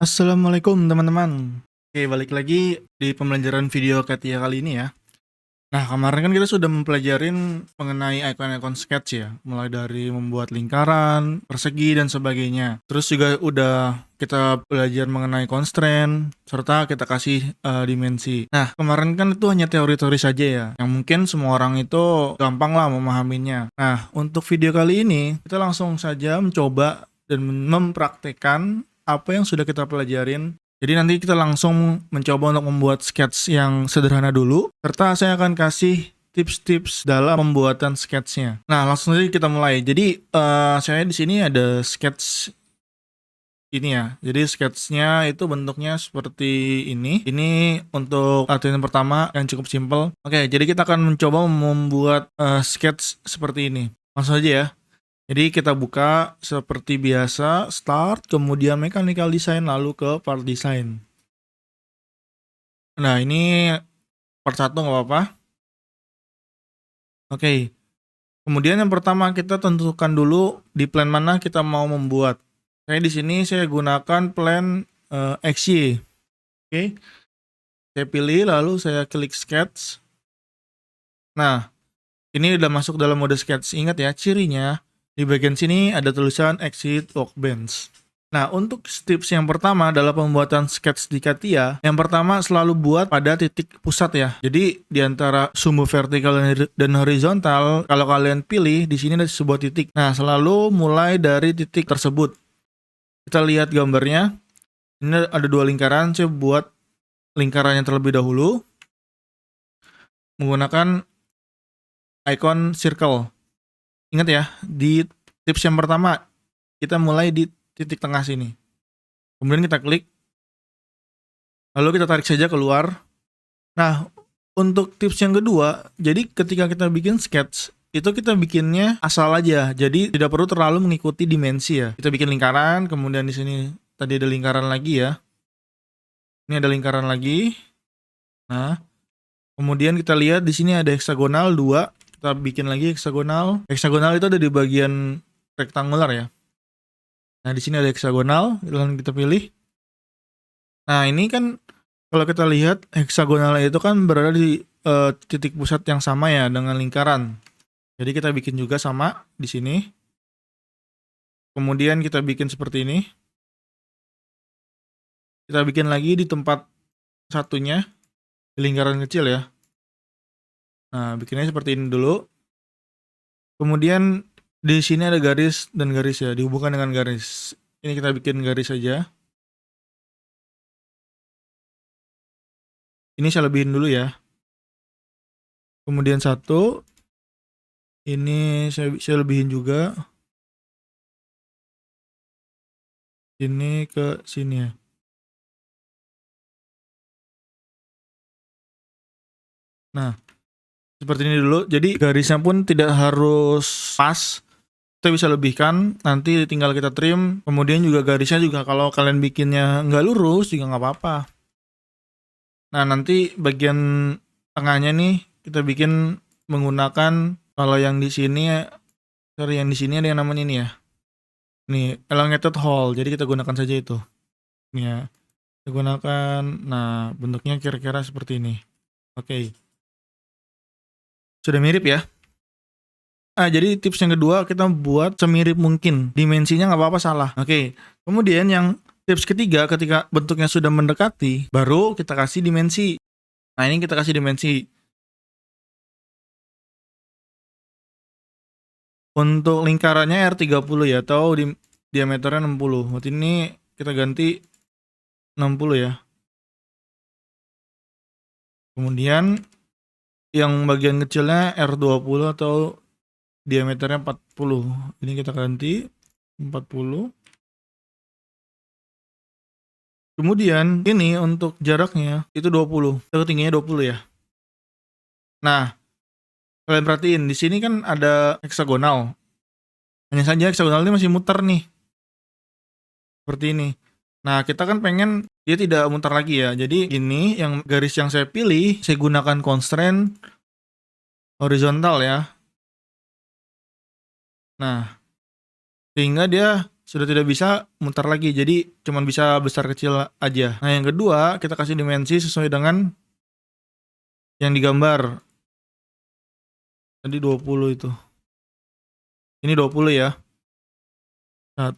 Assalamualaikum teman-teman. Oke, balik lagi di pembelajaran video Katia kali ini ya. Nah, kemarin kan kita sudah mempelajarin mengenai icon-icon sketch ya, mulai dari membuat lingkaran, persegi dan sebagainya. Terus juga udah kita belajar mengenai constraint serta kita kasih dimensi. Nah, kemarin kan itu hanya teori-teori saja ya, yang mungkin semua orang itu gampang lah memahaminya. Nah, untuk video kali ini kita langsung saja mencoba dan mempraktekkan apa yang sudah kita pelajarin. Jadi nanti kita langsung mencoba untuk membuat sketch yang sederhana dulu, serta saya akan kasih tips-tips dalam pembuatan sketchnya. Nah, langsung saja kita mulai. Jadi saya di sini ada sketch ini ya. Jadi sketchnya itu bentuknya seperti ini. Ini untuk latihan pertama yang cukup simpel. Oke, jadi kita akan mencoba membuat sketch seperti ini. Langsung aja ya. Jadi kita buka seperti biasa, start, kemudian mechanical design, lalu ke part design. Nah, ini part 1 nggak apa-apa. Oke, kemudian yang pertama kita tentukan dulu di plan mana kita mau membuat. Saya di sini saya gunakan plan XY. Oke, saya pilih lalu saya klik sketch. Nah, ini udah masuk dalam mode sketch. Ingat ya, cirinya di bagian sini ada tulisan exit workbench. Nah, untuk tips yang pertama dalam pembuatan sketch di Katia, yang pertama selalu buat pada titik pusat ya. Jadi di antara sumbu vertikal dan horizontal, kalau kalian pilih di sini ada sebuah titik. Nah, selalu mulai dari titik tersebut. Kita lihat gambarnya. Ini ada dua lingkaran, saya buat lingkarannya terlebih dahulu menggunakan icon circle. Ingat ya, di tips yang pertama kita mulai di titik tengah sini. Kemudian kita klik. Lalu kita tarik saja keluar. Nah, untuk tips yang kedua, jadi ketika kita bikin sketch, itu kita bikinnya asal aja. Jadi tidak perlu terlalu mengikuti dimensi ya. Kita bikin lingkaran, kemudian di sini tadi ada lingkaran lagi ya. Ini ada lingkaran lagi. Nah, kemudian kita lihat di sini ada heksagonal 2. Kita bikin lagi heksagonal. Heksagonal itu ada di bagian rektangular ya. Nah, di sini ada heksagonal, lalu kita pilih. Nah, ini kan kalau kita lihat heksagonal itu kan berada di titik pusat yang sama ya dengan lingkaran. Jadi kita bikin juga sama di sini. Kemudian kita bikin seperti ini. Kita bikin lagi di tempat satunya, di lingkaran kecil ya. Nah, bikinnya seperti ini dulu. Kemudian di sini ada garis dan garis ya, dihubungkan dengan garis. Ini kita bikin garis saja. Ini saya lebihin dulu ya. Kemudian satu. Ini saya lebihin juga. Ini ke sini ya. Nah, seperti ini dulu. Jadi garisnya pun tidak harus pas. Kita bisa lebihkan, nanti tinggal kita trim. Kemudian juga garisnya juga kalau kalian bikinnya nggak lurus juga nggak apa-apa. Nah, nanti bagian tengahnya nih kita bikin menggunakan, kalau yang di sini, sorry, yang di sini ada yang namanya ini ya. Nih, elongated hole. Jadi kita gunakan saja itu. Ini ya. Kita gunakan, nah bentuknya kira-kira seperti ini. Oke. Sudah mirip ya. Jadi tips yang kedua kita buat semirip mungkin. Dimensinya nggak apa-apa salah. Oke. Kemudian yang tips ketiga, ketika bentuknya sudah mendekati, baru kita kasih dimensi. Nah, ini kita kasih dimensi. Untuk lingkarannya R30 ya, atau diameternya 60. Berarti ini kita ganti 60 ya. Kemudian yang bagian kecilnya R20 atau diameternya 40. Ini kita ganti 40. Kemudian ini untuk jaraknya itu 20. Tingginya 20 ya. Nah, kalian perhatiin di sini kan ada heksagonal. Hanya saja heksagonal ini masih muter nih. Seperti ini. Nah, kita kan pengen dia tidak muter lagi ya. Jadi ini yang garis yang saya pilih, saya gunakan constraint horizontal ya. Nah, sehingga dia sudah tidak bisa mutar lagi, jadi cuman bisa besar kecil aja. Nah yang kedua, kita kasih dimensi sesuai dengan yang digambar. Tadi 20 itu. Ini 20 ya. 1.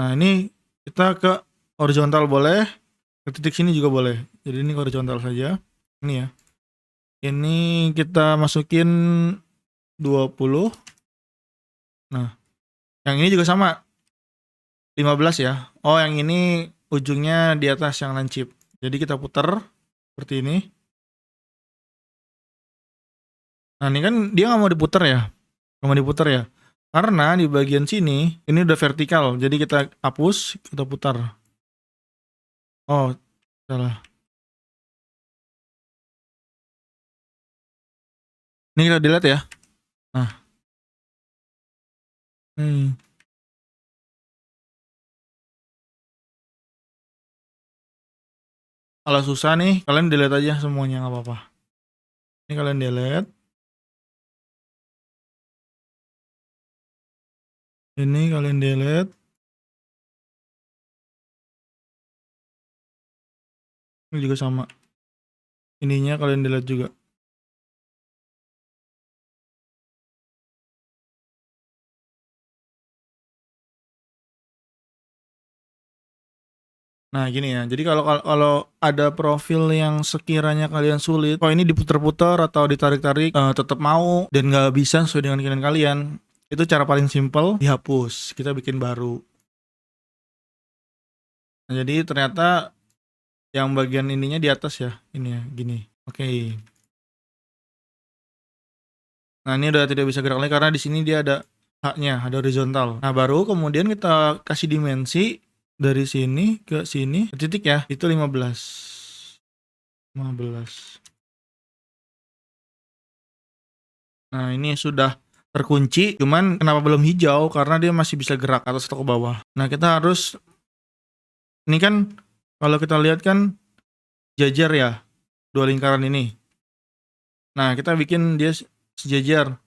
Nah ini kita ke horizontal boleh, ke titik sini juga boleh. Jadi ini horizontal saja. Ini ya. Ini kita masukin 20. Nah, yang ini juga sama. 15 ya. Oh, yang ini ujungnya di atas yang lancip. Jadi kita putar seperti ini. Nah, ini kan dia nggak mau diputar ya. Nggak mau diputar ya. Karena di bagian sini, ini udah vertikal. Jadi kita hapus, kita putar. Oh, salah. Ini kita delete ya. Nah. Kalau susah nih, kalian delete aja semuanya, nggak apa-apa. Ini kalian delete. Ini kalian delete. Ini juga sama. Ininya kalian delete juga. Nah gini ya, jadi kalau ada profil yang sekiranya kalian sulit, kok ini diputar-putar atau ditarik-tarik tetap mau dan nggak bisa sesuai dengan keinginan kalian, itu cara paling simple, dihapus, kita bikin baru. Nah, jadi ternyata yang bagian ininya di atas ya, ini ya, gini. Oke. Nah ini udah tidak bisa gerak lagi karena di sini dia ada haknya, ada horizontal. Nah baru kemudian kita kasih dimensi dari sini ke sini, titik ya, itu 15. Nah ini sudah terkunci, cuman kenapa belum hijau? Karena dia masih bisa gerak atas atau ke bawah. Nah kita harus, ini kan kalau kita lihat kan jajar ya, dua lingkaran ini. Nah kita bikin dia sejajar.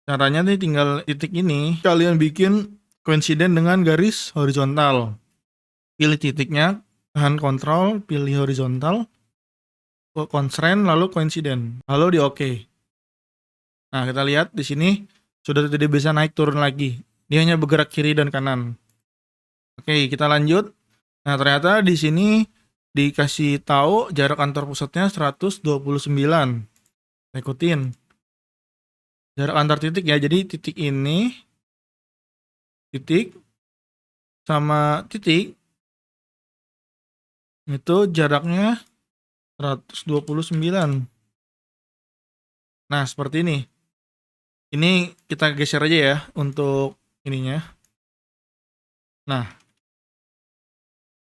Caranya nih tinggal titik ini, kalian bikin coincident dengan garis horizontal. Pilih titiknya, tahan kontrol, pilih horizontal, constraint, lalu coincident, lalu di OK. Nah kita lihat di sini sudah tidak bisa naik turun lagi, dia hanya bergerak kiri dan kanan. Oke, kita lanjut. Nah ternyata di sini dikasih tahu jarak antar pusatnya 129. Ikutin jarak antar titik ya, jadi titik ini, titik sama titik itu jaraknya 129. Nah seperti ini. Ini kita geser aja ya untuk ininya. Nah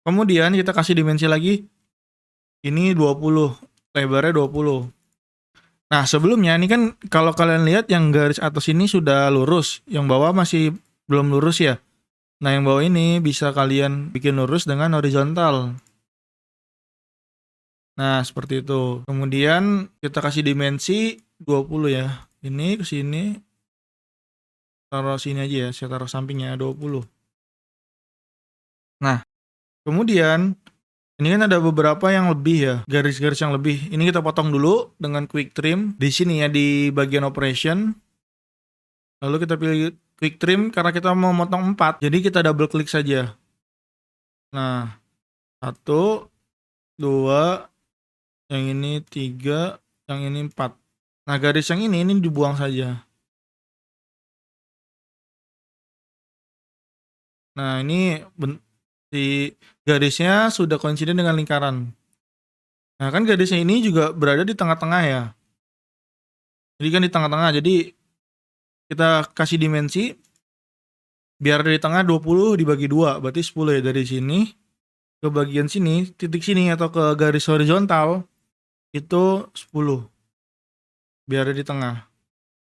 kemudian kita kasih dimensi lagi. Ini 20, lebarnya 20. Nah sebelumnya ini kan kalau kalian lihat yang garis atas ini sudah lurus, yang bawah masih belum lurus ya. Nah yang bawah ini bisa kalian bikin lurus dengan horizontal. Nah seperti itu. Kemudian kita kasih dimensi 20 ya. Ini ke sini, taruh sini aja ya, saya taruh sampingnya 20. Nah kemudian ini kan ada beberapa yang lebih ya, garis-garis yang lebih. Ini kita potong dulu dengan quick trim di sini ya, di bagian operation. Lalu kita pilih quick trim karena kita mau motong 4, jadi kita double klik saja. Nah 1, 2, yang ini 3, yang ini 4. Nah garis yang ini dibuang saja. Nah ini si garisnya sudah coincident dengan lingkaran. Nah kan garisnya ini juga berada di tengah-tengah ya. Jadi kan di tengah-tengah, jadi kita kasih dimensi biar dari tengah 20 dibagi 2, berarti 10 ya. Dari sini ke bagian sini, titik sini atau ke garis horizontal itu 10. Biar ada di tengah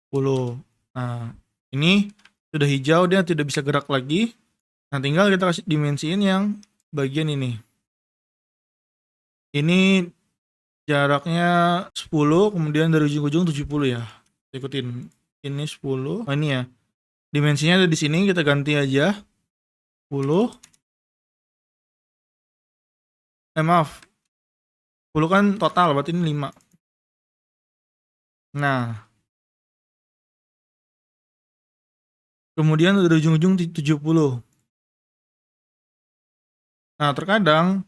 10. Nah ini sudah hijau, dia tidak bisa gerak lagi. Nah tinggal kita kasih dimensiin yang bagian ini. Ini jaraknya 10, kemudian dari ujung-ujung 70 ya. Ikutin. Ini 10. Oh ini ya. Dimensinya ada di sini, kita ganti aja. 10, maaf, 10 kan total, berarti ini 5. Nah, kemudian dari ujung-ujung 70. Nah, terkadang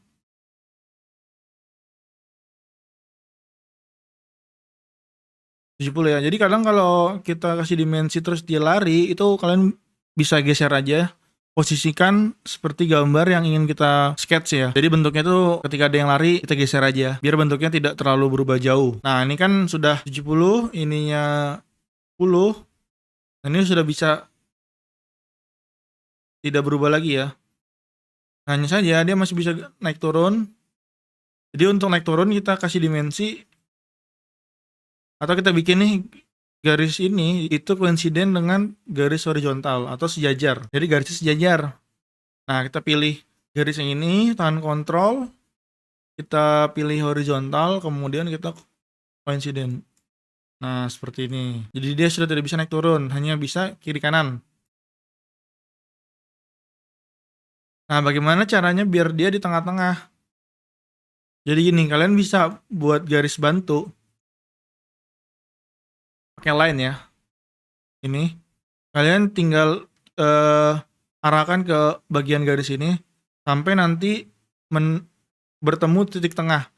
70 ya. Jadi kadang kalau kita kasih dimensi terus dia lari, itu kalian bisa geser aja. Posisikan seperti gambar yang ingin kita sketch ya. Jadi bentuknya tuh ketika ada yang lari, kita geser aja. Biar bentuknya tidak terlalu berubah jauh. Nah, ini kan sudah 70, ininya 10. Nah, ini sudah bisa tidak berubah lagi ya. Hanya saja dia masih bisa naik turun. Jadi untuk naik turun kita kasih dimensi, atau kita bikin nih garis ini itu koinsiden dengan garis horizontal atau sejajar. Jadi garisnya sejajar. Nah, kita pilih garis yang ini, tahan kontrol, kita pilih horizontal, kemudian kita koinsiden. Nah, seperti ini. Jadi dia sudah tidak bisa naik turun, hanya bisa kiri kanan. Nah, bagaimana caranya biar dia di tengah-tengah? Jadi gini, kalian bisa buat garis bantu pakai line ya. Ini kalian tinggal arahkan ke bagian garis ini sampai nanti bertemu titik tengah.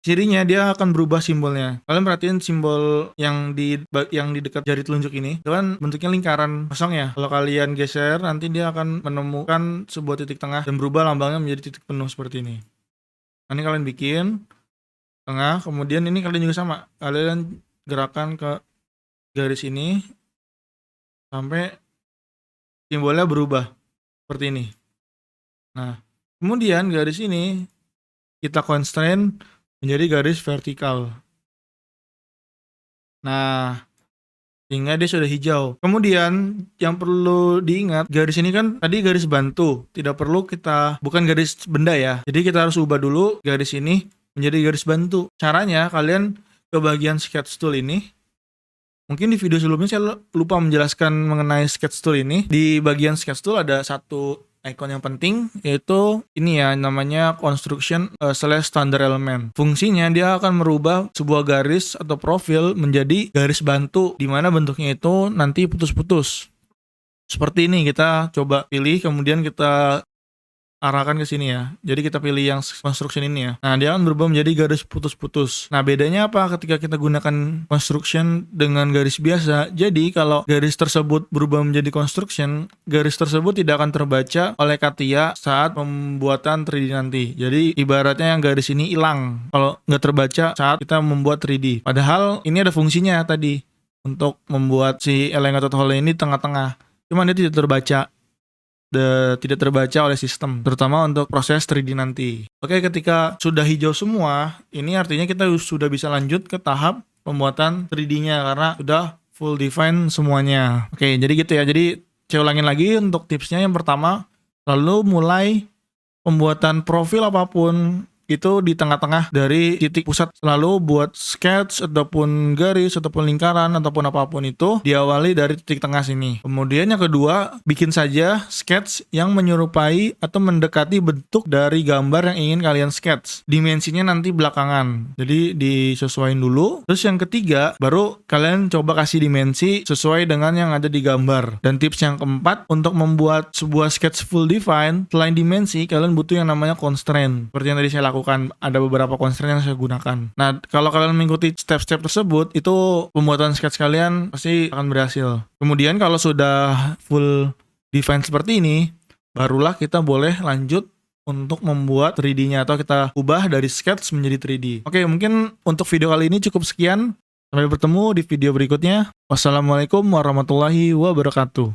Cirinya dia akan berubah simbolnya. Kalian perhatiin simbol yang di dekat jari telunjuk ini, itu kan bentuknya lingkaran kosong ya. Kalau kalian geser, nanti dia akan menemukan sebuah titik tengah dan berubah lambangnya menjadi titik penuh seperti ini. Nah, ini kalian bikin tengah, kemudian ini kalian juga sama. Kalian gerakan ke garis ini sampai simbolnya berubah seperti ini. Nah, kemudian garis ini kita constrain menjadi garis vertikal. Nah, sehingga dia sudah hijau. Kemudian yang perlu diingat, garis ini kan tadi garis bantu, tidak perlu bukan garis benda ya. Jadi kita harus ubah dulu garis ini menjadi garis bantu. Caranya kalian ke bagian sketch tool ini. Mungkin di video sebelumnya saya lupa menjelaskan mengenai sketch tool ini. Di bagian sketch tool ada satu icon yang penting, yaitu ini ya, namanya construction / standard element. Fungsinya dia akan merubah sebuah garis atau profil menjadi garis bantu, di mana bentuknya itu nanti putus-putus. Seperti ini, kita coba pilih, kemudian kita arahkan ke sini ya. Jadi kita pilih yang construction ini ya. Nah, dia akan berubah menjadi garis putus-putus. Nah, bedanya apa ketika kita gunakan construction dengan garis biasa? Jadi kalau garis tersebut berubah menjadi construction, garis tersebut tidak akan terbaca oleh Katia saat pembuatan 3D nanti. Jadi ibaratnya yang garis ini hilang kalau nggak terbaca saat kita membuat 3D. Padahal ini ada fungsinya tadi untuk membuat si elongated hole ini tengah-tengah. Cuman dia tidak terbaca oleh sistem, terutama untuk proses 3D nanti. Oke, ketika sudah hijau semua, ini artinya kita sudah bisa lanjut ke tahap pembuatan 3D-nya karena sudah full define semuanya. Oke, jadi gitu ya. Jadi saya ulangin lagi untuk tipsnya. Yang pertama, lalu mulai pembuatan profil apapun itu di tengah-tengah dari titik pusat. Selalu buat sketch ataupun garis ataupun lingkaran ataupun apapun itu diawali dari titik tengah sini. Kemudian yang kedua, bikin saja sketch yang menyerupai atau mendekati bentuk dari gambar yang ingin kalian sketch. Dimensinya nanti belakangan, jadi disesuaikan dulu. Terus yang ketiga, baru kalian coba kasih dimensi sesuai dengan yang ada di gambar. Dan tips yang keempat, untuk membuat sebuah sketch full define, selain dimensi, kalian butuh yang namanya constraint. Seperti yang tadi saya lakukan, ada beberapa constraint yang saya gunakan. Nah, kalau kalian mengikuti step-step tersebut, itu pembuatan sketch kalian pasti akan berhasil. Kemudian kalau sudah full define seperti ini, barulah kita boleh lanjut untuk membuat 3D-nya atau kita ubah dari sketch menjadi 3D. Oke, mungkin untuk video kali ini cukup sekian. Sampai bertemu di video berikutnya. Wassalamualaikum warahmatullahi wabarakatuh.